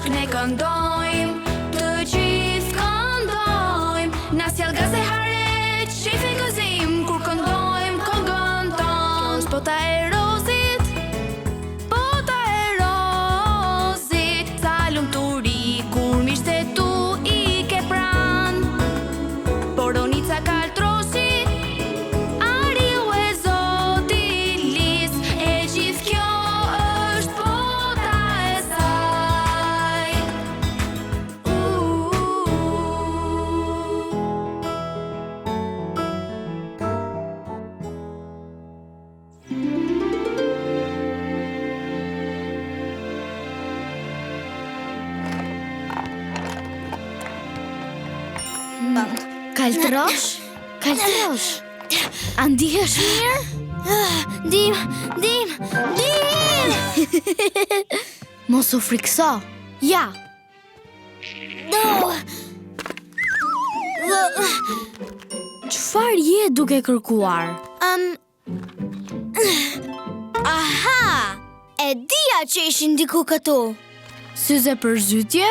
bashk ne këndojmë, të gjithë këndojmë. Na sjell gaze hare, shife gëzim, kur këndojmë këngën tonë. Bota e rozit, bota e rozit, sa lumturi kur miqtë tu i ke pran. Boronica kaltroshi, ariu e Zotit lis, e gjithë kjo është bota e saj. Kaltrosh? Kaltrosh? A ndihesh mirë? Dim! Mos u frikso. Ja. Çfarë je duke kërkuar? Aha! E dija që ishin diku këtu. Syze për zhytje?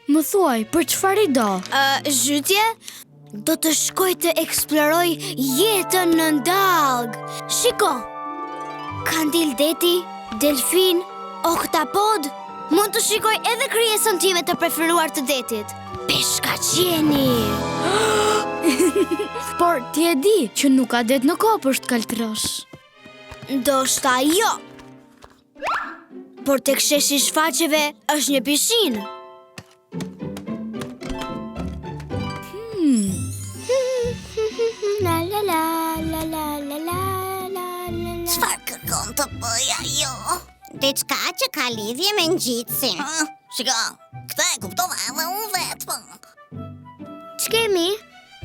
Më thuaj, për çfarë i do? Zhytje? Do të shkoj të eksploroj jetën në ndalg. Shiko! Kandil deti, delfin, oktapod. Mund të shikoj edhe krijesën time të preferuar të detit. Peshkaqeni! Por ti e di që nuk ka det në kopësht, Kaltrosh. Ndoshta jo. Por tek sheshi i shfaqeve është një pishinë. La la la la la la la la la. Çfarë kërkon të bëja jo? Diçka që ka lidhje me ngjitsin. Shiko, këtë e kuptova edhe unë vetë. Ç'kemi?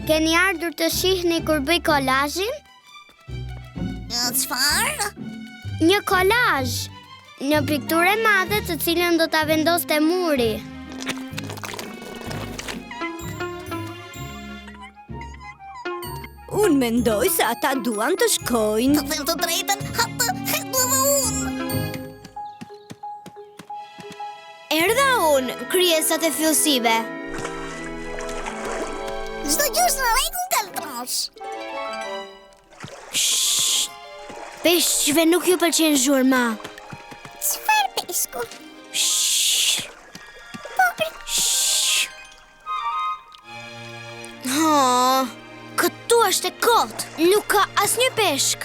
Keni ardhur të shihni kur bëj kolazhin? Çfarë? Një kolazh. Një pikturë e madhe të cilën do ta vendoste muri. Unë mendoj se ata duan të shkojnë. Të them të drejtën, atë e dua unë. Erdha unë, krijesat e fillësive. Çdo gjë është në rregull, Kaltrosh. Peshqve nuk ju pëlqen zhurma. Çfarë peshku? Këtu është e kot. Nuk ka asnjë peshk.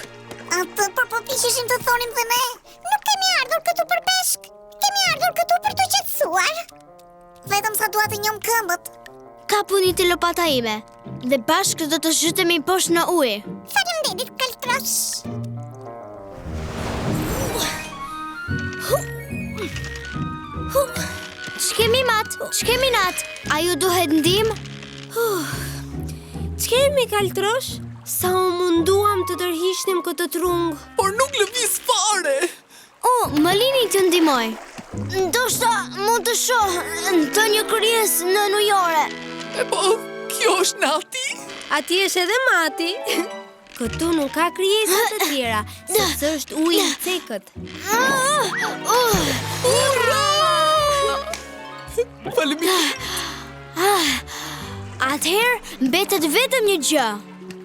Atë përpikishim të thonim dhe ne. Nuk kemi ardhur këtu për peshk. Kemi ardhur këtu për të qetësuar. Vetëm sa dua të njohim këmbët. Ka puni të lopata ime. Dhe bashkë do të zhytemi poshtë në ujë. Faleminderit, Kaltrosh. Ç'kemi mat? Ç'kemi nat? A ju duhet ndihmë? Ç'kemi, Kaltrosh? Sa u munduam të tërhiqnim këtë trung. Por nuk lëviz fare. Më lini të ndihmoj. Ndoshta mund të shoh të një krijesë në ujore. E po, kjo është nati? Ati është edhe mati. Këtu nuk ka krijesa të tjera, sepse është uji i cekët. Ura! Faleminderit. Atëherë mbetet vetëm një gjë.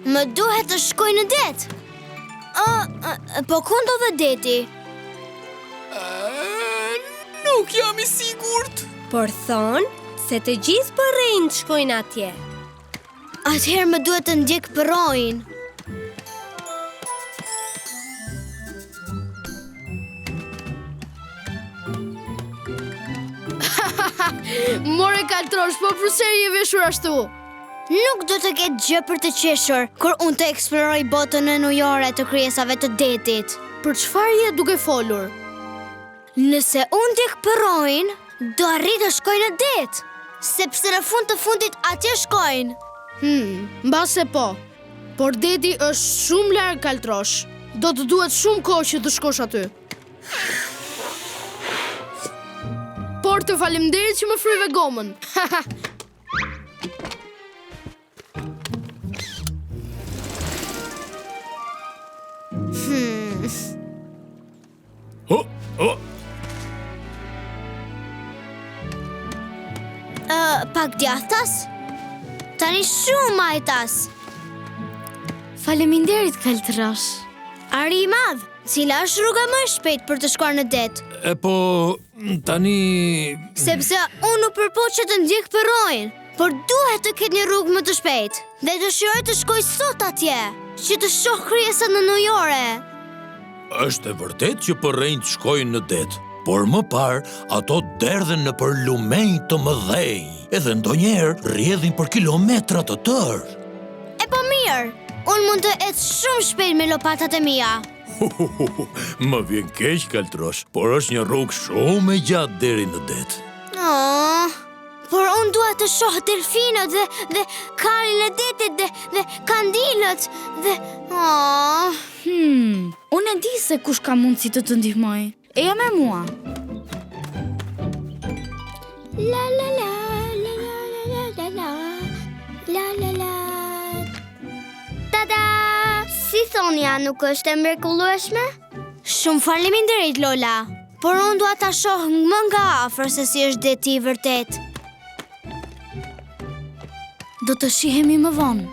Më duhet të shkoj në det. Po ku ndodhet deti? Nuk jam i sigurt. Por thonë se të gjithë përrejnë të shkojnë atje. Atëherë më duhet të ndjek përrojnë. More Kaltrosh, po përse je veshur ashtu? Nuk do të ketë gjë për të qeshur kur unë të eksploroj botën në ujore të krijesave të detit. Për çfarë je duke folur? Nëse unë ndjek përrojnë, do arrit të shkoj në det, sepse në fund të fundit atje shkojnë. Mbase po. Por deti është shumë larg, Kaltrosh. Do të duhet shumë kohë që të shkosh aty. Por të faleminderit që më fryve gomën. pak djathtas? Tani shumë majtas. Faleminderit, kaltrosh. Ari i madh, cila është rruga më e shpejt për të shkuar në det? E po, tani... Sepse unë nuk përpoq që të ndjek përrojnë, por duhet të ketë një rrugë më të shpejt. Dhe dëshiroj të shkoj sot atje, që të shoh krijesat në ujore. Është e vërtet që përrejnë të shkojnë në det, por më parë ato derdhen në për lumenj të mëdhej, edhe ndonjëherë rrjedhin për kilometra të tërë. E po mirë, unë mund të ecë shumë shpejt me lopatat e mia. Më vjen keq, kaltrosh, por është një rrugë shumë e gjatë deri në det. Por unë dua të shoh delfinët dhe karin e detit dhe kandilët dhe... Unë e di se kush ka mundësi të ndihmoj. Eja me mua. La la la la la la la la la la. Tada! Si thonja, nuk është e mrekullueshme? Shumë faleminderit, Lola. Por unë dua ta shoh më nga afër se si është deti i vërtet. Do të shihemi më vonë.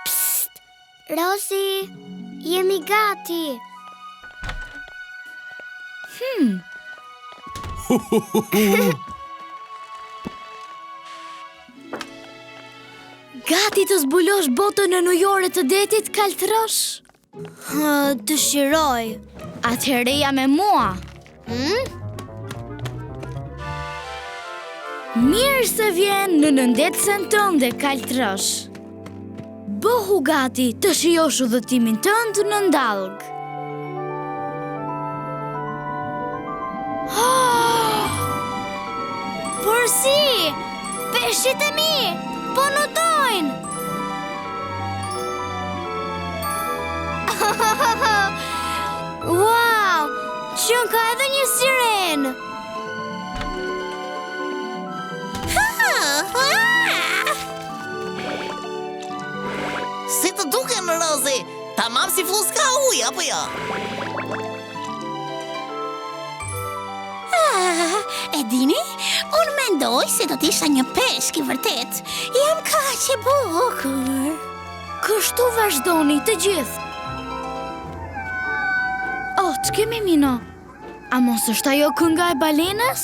Psst! Rosi, jemi gati. Gati të zbulosh botën e ujore të detit, kaltrosh? Dëshiroj. Atëherë eja me mua. Mirë se vjen në nëndetësen tënde, kaltrosh. Bëhu gati të shijosh udhëtimin tënd në ndalg. Por si? Peshqit e mi po nutojnë. Wow! Qënë ka edhe një siren. Si të duken, Rozi? Tamam si fluska uj, apo jo? E dini, unë mendoj se do t'isha një peshk i vërtet. Jam kaq e bukur. Kështu vazhdoni të gjithë. Të kemi Mino. A mos është ajo kënga e balenës?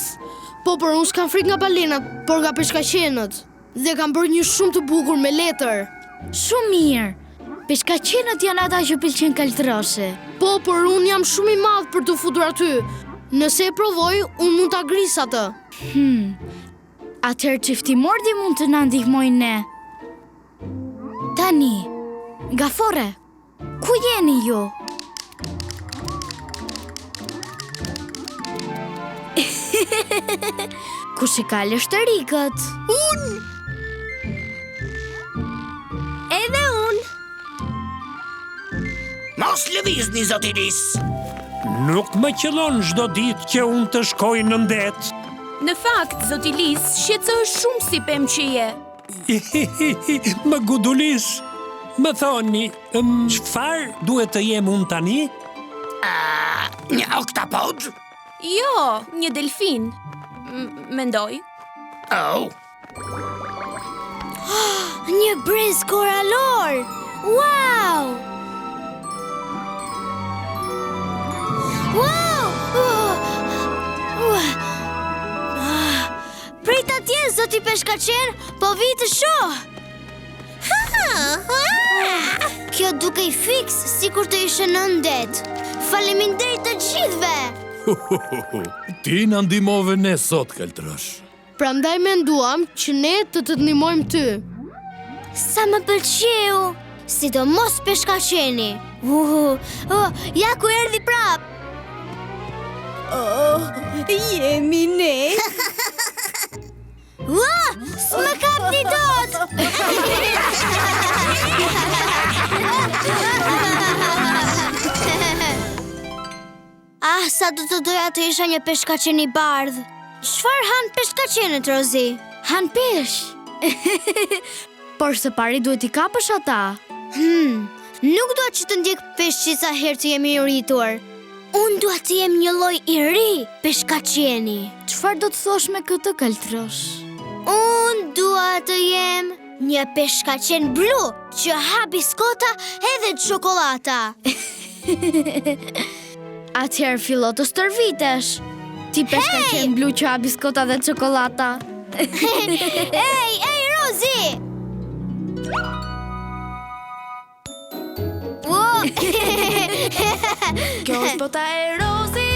Po, por unë s'kam frikë nga balenat, por nga peshkaqenët. Dhe kam bërë një shumë të bukur me letër. Shumë mirë. Peshkaqenët janë ata që pëlqen kaltroshe. Po, por unë jam shumë i madh për të futur aty. Nëse e provoj, unë mund ta gris atë. Atëherë çiftimordi mund të na ndihmojnë ne. Tani, Gafore, ku jeni ju? Kush e ka lështërikët? Edhe unë. Mos lëvizni, zotiris! Nuk më qëllon çdo ditë që unë të shkoj në ndet. Në fakt, zoti Lis, shqetësohesh shumë si pemçije. Më gudulis. Më thoni, çfarë duhet të jem unë tani? Një oktapod? Jo, një delfin. Mendoj. Oh, Një brez koralor. Wow! Prit atje, zoti peshkaqen, po vi të shoh. Kjo dukej fiks sikur të ishe në ndet. Faleminderit të gjithëve. Ti na ndihmove ne sot, kaltrosh. Prandaj menduam që ne të ndihmojmë ty. Sa më pëlqeu, sidomos peshkaqeni. Ja ku erdhi prap. Jemi ne. S'më kapni dot. Sa do të doja të isha një peshkaqen i bardh. Çfarë han peshkaqenët, Rozi? Han pesh. Por së pari duhet I kapësh ata. Nuk dua që të ndjek peshqi sa herë që jemi I rritur. Unë dua të jem një lloj I ri peshkaqeni. Çfarë do të thosh me këtë, kaltrosh? Unë dua të jem një peshkaqen blu që ha biskota edhe çokolata. Atëherë fillo të stërvitesh. Ti peshkaqen blu që ha biskota dhe çokolata. Ej, Rozi! Kjo është bota e Rozi,